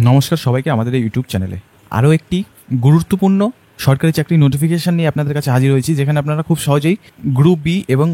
নমস্কার সবাইকে আমাদের এই ইউটিউব চ্যানেলে আরও একটি গুরুত্বপূর্ণ সরকারি চাকরি নোটিফিকেশন নিয়ে আপনাদের কাছে হাজির হয়েছি, যেখানে আপনারা খুব সহজেই গ্রুপ বি এবং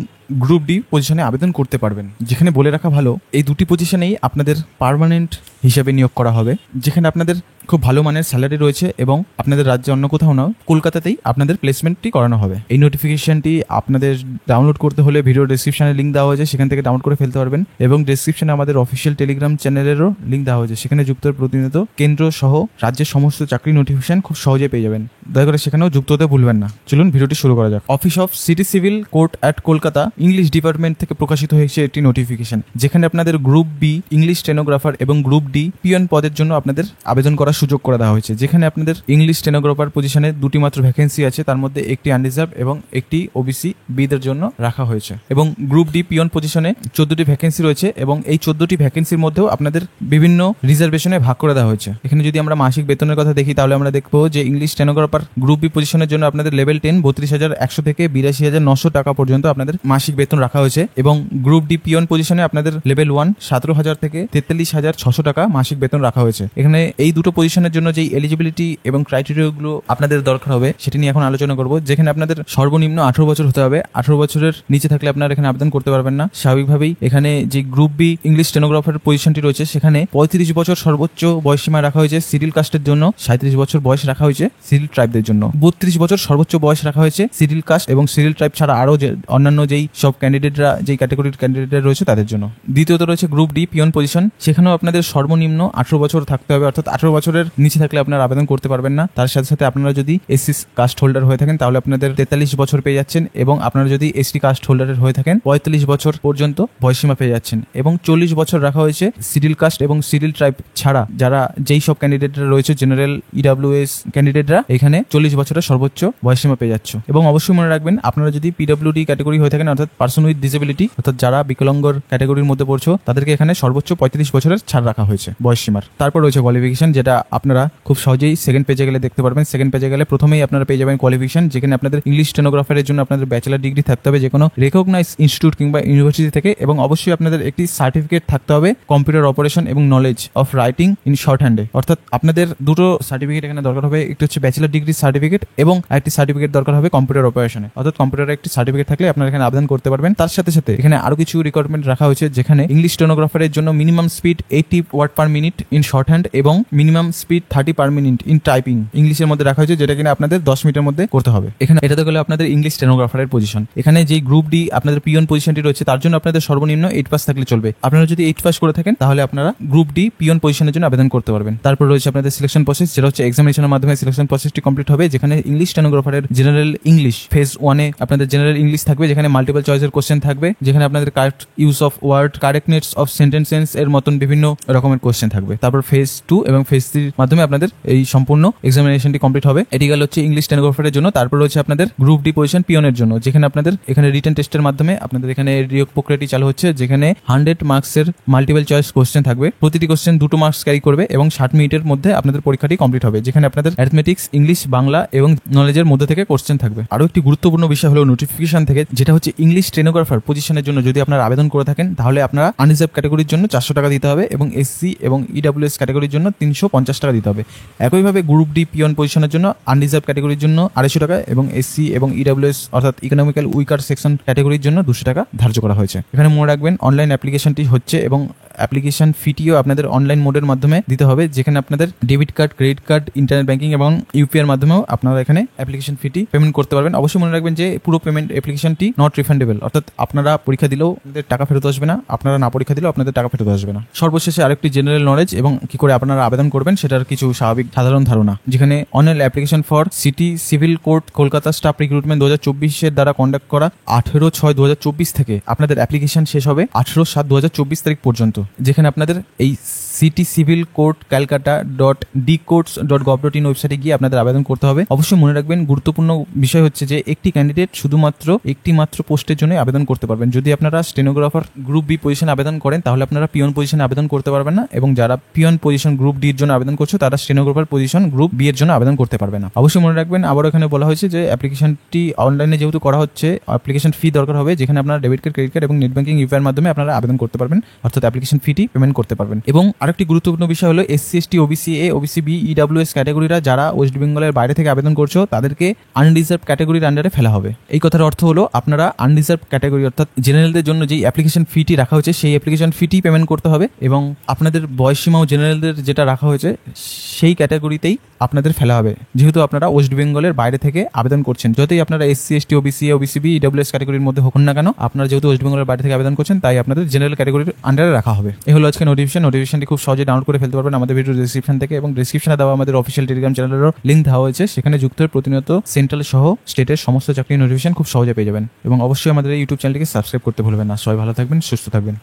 গ্রুপ ডি পজিশনে আবেদন করতে পারবেন। যেখানে বলে রাখা ভালো, এই দুটি পজিশনেই আপনাদের পার্মানেন্ট হিসাবে নিয়োগ করা হবে, যেখানে আপনাদের খুব ভালো মানের স্যালারি রয়েছে এবং আপনাদের রাজ্যে অন্য কোথাও নাও, কলকাতাতেই আপনাদের প্লেসমেন্টটি করানো হবে। এই নোটিফিকেশনটি আপনাদের ডাউনলোড করতে হলে ভিডিও ডেসক্রিপশনে লিঙ্ক দেওয়া হয়েছে, সেখান থেকে ডাউনলোড করে ফেলতে পারবেন। এবং ডেসক্রিপশনে আমাদের অফিসিয়াল টেলিগ্রাম চ্যানেলেরও লিঙ্ক দেওয়া হয়েছে, সেখানে যুক্ত প্রতিনিয়ত কেন্দ্র সহ রাজ্যের সমস্ত চাকরি নোটিফিকেশন খুব সহজে পেয়ে যাবেন। দয়া করে সেখানেও যুক্ত হতে ভুলবেন না। চলুন ভিডিওটি শুরু করা যাক। Office of city civil court at Kolkata English department থেকে প্রকাশিত হয়েছে একটি নোটিফিকেশন, যেখানে আপনাদের গ্রুপ বি ইংলিশ স্টেনোগ্রাফার এবং গ্রুপ ডি পিয়ন পদের জন্য আপনাদের আবেদন করার সুযোগ করে দেওয়া হয়েছে। যেখানে আপনাদের ইংলিশ স্টেনোগ্রাফার পজিশনে দুটি মাত্র ভ্যাকেন্সি আছে, তার মধ্যে একটি আনরিজার্ভ এবং একটি ওবিসি বিদের জন্য রাখা হয়েছে। এবং গ্রুপ ডি পিয়ন পজিশনে 14টি ভ্যাকেন্সি রয়েছে এবং এই 14টি ভ্যাকেন্সির মধ্যেও আপনাদের বিভিন্ন রিজার্ভেশনে ভাগ করে দেওয়া হয়েছে। এখানে যদি আমরা মাসিক বেতনের কথা দেখি, তাহলে আমরা দেখবো যে ইংলিশ স্টেনোগ্রাফার গ্রুপ বি পজিশনের জন্য আপনাদের লেভেল 10 32,100 থেকে 82,900 টাকা পর্যন্ত আপনাদের মাসিক বেতন রাখা হয়েছে। এবং গ্রুপ ডি পিয়ন পজিশনে আপনাদের লেভেল 1 17,000 থেকে 43,600 টাকা মাসিক বেতন রাখা হয়েছে। এখানে এই দুটো পজিশনের জন্য যেই এলিজিবিলিটি এবং ক্রাইটেরিয়াগুলো আপনাদের দরকার হবে সেটি নিয়ে এখন আলোচনা করব। যেখানে আপনাদের সর্বনিম্ন 18 বছর হতে হবে। 18 বছরের নিচে থাকলে আপনারা এখানে আবেদন করতে পারবেন না। স্বাভাবিকভাবেই এখানে যে গ্রুপ বি ইংলিশ স্টেনোগ্রাফার পজিশনটি রয়েছে, সেখানে 35 বছর সর্বোচ্চ বয়সসীমা রাখা হয়েছে সিডিউল কাস্টের জন্য, 37 বছর বয়স রাখা হয়েছে সিডিউল ট্রাইবদের জন্য, 32 বছর সর্বোচ্চ বয়স রাখা হয়েছে সিডিউল কাস্ট এবং সিডিউল ট্রাইব ছাড়া আরও যে অন্যান্য যেই সব ক্যান্ডিডেটরা, যেই ক্যাটাগরির ক্যান্ডিডেটরা রয়েছে তাদের জন্য। দ্বিতীয়ত রয়েছে গ্রুপ ডি পিয়ন পজিশন, সেখানেও আপনাদের সর্বনিম্ন 18 বছর থাকতে হবে, অর্থাৎ 18 বছরের নিচে থাকলে আপনারা আবেদন করতে পারবেন না। তার সাথে সাথে আপনারা যদি এসসি কাস্ট হোল্ডার হয়ে থাকেন তাহলে আপনাদের 43 বছর পেয়ে যাচ্ছেন, এবং আপনারা যদি এসটি কাস্ট হোল্ডারের হয়ে থাকেন 45 বছর পর্যন্ত বয়সসীমা পেয়ে যাচ্ছেন। এবং 40 বছর রাখা হয়েছে সিডিউল কাস্ট এবং সিডিউল ট্রাইব ছাড়া যারা যেই সব ক্যান্ডিডেটরা রয়েছে, জেনারেল ইডব্লিউএস ক্যান্ডিডেটরা, এখানে 40 বছরের সর্বোচ্চ বয়সসীমা পেয়ে যাচ্ছে। এবং অবশ্যই মনে রাখবেন, আপনারা যদি পিডব্লিউডি ক্যাটাগরি হয়ে থাকেন, অর্থাৎ পার্সন উইথ ডিসেবিলিটি, অর্থাৎ যারা বিকলাঙ্গর ক্যাটাগরির মধ্যে পড়ছো, তাদেরকে এখানে সর্বোচ্চ 35 বছরের ছাড় রাখা হয়েছে বয়সসীমার। তারপর রয়েছে কোয়ালিফিকেশন, যেটা আপনারা খুব সহজেই সেকেন্ড পেজে গেলে দেখতে পারবেন। সেকেন্ড পেজে গেলে প্রথমেই আপনারা পেয়ে যাবেন কোয়ালিফিকেশন, যেখানে আপনাদের ইংলিশ স্টেনোগ্রাফারের জন্য আপনাদের ব্যাচেলার ডিগ্রি থাকতে হবে যে কোনো রেকগনাইজ ইনস্টিটিউট কিংবা ইউনিভার্সিটি থেকে, এবং অবশ্যই আপনাদের একটি সার্টিফিকেট থাকতে হবে কম্পিউটার অপারেশন এবং নলেজ অফ রাইটিং ইন শর্ট হ্যান্ডে। অর্থাৎ আপনাদের দুটো সার্টিফিকেট এখানে দরকার হবে, একটি হচ্ছে ব্যাচেলার ডিগ্রি সার্টিফিকেট এবং একটি সার্টিফিকেট দরকার হবে কম্পিউটার অপারেশনে। অর্থাৎ কম্পিউটারে একটি সার্টিফিকেট থাকলে আপনারা এখানে আবেদন করতে পারবেন। তার সাথে সাথে এখানে আরো কিছু রিকোয়ারমেন্ট রাখা হয়েছে, যেখানে ইংলিশ স্টেনোগ্রাফারের জন্য minimum speed 80 word per minute in shorthand এবং minimum speed 30 per minute in typing ইংলিশের মধ্যে রাখা হয়েছে, যেটা কিনা আপনাদের 10 মিনিটের মধ্যে করতে হবে। এখানে এটাতে গেলে আপনাদের ইংলিশ স্টেনোগ্রাফারের পজিশন। এখানে যে গ্রুপ ডি আপনাদের পিয়ন পজিশনটি রয়েছে, তার জন্য আপনাদের সর্বনিম্ন 8 পাস থাকলে চলবে। আপনারা যদি 8 পাস করে থাকেন তাহলে আপনারা গ্রুপ ডি পিয়ন পজিশনের জন্য আবেদন করতে পারবেন। তারপর রয়েছে আপনাদের সিলেকশন প্রসেস, যেটা হচ্ছে এক্সামিনেশনের মাধ্যমে সিলেকশন প্রসেসটি কমপ্লিট হবে। যেখানে ইংলিশ স্টেনোগ্রাফারের জেনারেল ইংলিশ ফেজ 1 এ আপনাদের জেনারেল ইংলিশ থাকবে, যেখানে মাল্টিপল চয়েসের কোশ্চেন থাকবে, যেখানে আপনাদের correct use of word, correctness of sentences এর মতন বিভিন্ন রকমের কোশ্চেন থাকবে। তারপর ফেজ 2 এবং ফেজ 3 মাধ্যমে আপনাদের এই সম্পূর্ণ এক্সামিনেশনটি কমপ্লিট হবে। এটি গেল হচ্ছে ইংলিশ স্টেনোগ্রাফারের জন্য। তারপর রয়েছে আপনাদের গ্রুপ ডি পজিশন পিয়নের জন্য, যেখানে আপনাদের এখানে রিটেন টেস্টের মাধ্যমে আপনাদের এখানে নিয়োগ প্রক্রিয়াটি চালু হচ্ছে, যেখানে 100 মার্কসের মাল্টিপল চয়েস কোশ্চেন থাকবে। প্রতিটি কোশ্চেন 2 মার্কস ক্যারি করবে এবং 60 মিনিটের মধ্যে আপনাদের পরীক্ষাটি কমপ্লিট হবে, যেখানে আপনাদের অ্যারিথমেটিক্স, ইংলিশ, বাংলা এবং নলেজের মধ্যে থেকে কোশ্চেন থাকবে। আরো একটি গুরুত্বপূর্ণ বিষয় হলো নোটিফিকেশন থেকে, যেটা হচ্ছে ইংলিশ স্টেনোগ্রাফার পজিশনের জন্য যদি আপনারা আবেদন করে থাকেন তাহলে আপনারা আনরিজার্ভ ক্যাটাগরির জন্য 400 টাকা দিতে হবে এবং এসসি এবং ইডব্লিউএস ক্যাটাগরির জন্য 350 টাকা দিতে হবে। একইভাবে গ্রুপ ডি পিয়ন পজিশনের জন্য আনরিজার্ভ ক্যাটাগরির জন্য 250 টাকা এবং এসসি এবং ইডব্লিউএস অর্থাৎ ইকোনমিক্যাল উইকার সেকশন ক্যাটাগরির জন্য 200 টাকা ধার্য করা হয়েছে। এখানে মনে রাখবেন অনলাইন অ্যাপ্লিকেশনটি হচ্ছে এবং অ্যাপ্লিকেশন ফিটিও আপনাদের অনলাইন মোডের মাধ্যমে দিতে হবে, যেখানে আপনাদের debit card, credit card, internet banking এবং ইউপিআই এর মাধ্যমেও আপনারা এখানে অ্যাপ্লিকেশন ফিটি পেমেন্ট করতে পারবেন। অবশ্যই মনে রাখবেন যে পুরো পেমেন্ট অ্যাপ্লিকেশনটি নট রিফান্ডেবল, অর্থাৎ আপনারা পরীক্ষা দিলেও আপনাদের টাকা ফেরত আসবে না, আপনারা না পরীক্ষা দিলেও আপনাদের টাকা ফেরত আসবে না। সর্বশেষে আরেকটি জেনারেল নলেজ এবং কি করে আপনারা আবেদন করবেন সেটার কিছু স্বাভাবিক সাধারণ ধারণা, যেখানে online application for city civil court Kolkata staff recruitment 2024 এর দ্বারা কন্ডাক্ট করা 18/6/2024 থেকে আপনাদের অ্যাপ্লিকেশন শেষ হবে 18/7/2024 তারিখ পর্যন্ত, যেখানে আপনাদের এই city civil court Calcutta .dcourts.gov.in ওয়েবসাইটে গিয়ে আপনাদের আবেদন করতে হবে। অবশ্যই মনে রাখবেন গুরুত্বপূর্ণ বিষয় হচ্ছে যে একটি ক্যান্ডিডেট শুধুমাত্র একটি মাত্র পোস্টের জন্য আবেদন করতে পারবেন। যদি আপনারা স্টেনোগ্রাফার গ্রুপ বি পজিশনে আবেদন করেন তাহলে আপনারা পিয়ন পজিশনে আবেদন করতে পারবেন না, এবং যারা পিয়ন পজিশন গ্রুপ ডি এর জন্য আবেদন করছে তারা স্টেনোগ্রাফার পজিশন গ্রুপ বি এর জন্য আবেদন করতে পারবে না। অবশ্যই মনে রাখবেন আবার এখানে বলা হয়েছে যে অ্যাপ্লিকেশনটি অনলাইনে যেহেতু করা হচ্ছে, অ্যাপ্লিকেশন ফি দরকার হবে, যেখানে আপনারা ডেবিট কার্ড, ক্রেডিট কার্ড এবং নেট ব্যাংকিং ইউপিআই এর মাধ্যমে আপনারা আবেদন করতে পারবেন, অর্থাৎ অ্যাপ্লিকেশন ফিটি পেমেন্ট করতে পারবেন। এবং আরেকটি গুরুত্বপূর্ণ বিষয় হলো SC ST OBC A OBC B EWS ক্যাটাগরিরা যারা ওয়েস্ট বেঙ্গলের বাইরে থেকে আবেদন করছো তাদেরকে আনরিজার্ভ ক্যাটাগরির আন্ডারে ফেলা হবে। এই কথার অর্থ হলো আপনারা আনরিজার্ভ ক্যাটাগরি অর্থাৎ জেনারেলদের জন্য যেই অ্যাপ্লিকেশন ফিটি রাখা হয়েছে সেই অ্যাপ্লিকেশন ফিটি পেমেন্ট করতে হবে এবং আপনাদের বয়সসীমাও জেনারেলদের যেটা রাখা হয়েছে সেই ক্যাটাগরিতেই আপনাদের ফেলা হবে, যেহেতু আপনারা ওয়েস্ট বেঙ্গলের বাইরে থেকে আবেদন করছেন। যতই আপনারা SC ST OBC OBC B EWS ক্যাটাগরির মধ্যে হোক না কেন, আপনারা যেহেতু ওয়েস্ট বেঙ্গলের বাইরে থেকে আবেদন করছেন তাই আপনাদের জেনারেল ক্যাটাগরির আন্ডারে রাখা হবে। এই হলো আজকে নোটিফিকেশনটি খুব সহজে ডাউনলোড করে ফেলতে পারবেন আমাদের ভিডিও ডেসক্রিপশন থেকে, এবং ডেসক্রিপশনে দেওয়া আমাদের অফিসিয়াল টেলিগ্রাম চ্যানেলেরও লিঙ্ক দেওয়া হয়েছে, সেখানে যুক্ত হয়ে প্রতিনিয়ত সেন্ট্রাল সহ স্টেটের সমস্ত চাকরির নোটিফিকেশন খুব সহজে পেয়ে যাবেন। এবং অবশ্যই আমাদের এই ইউটিউব চ্যানেলটিকে সাবস্ক্রাইব করতে ভুলবেন না। সবাই ভালো থাকবেন, সুস্থ থাকবেন।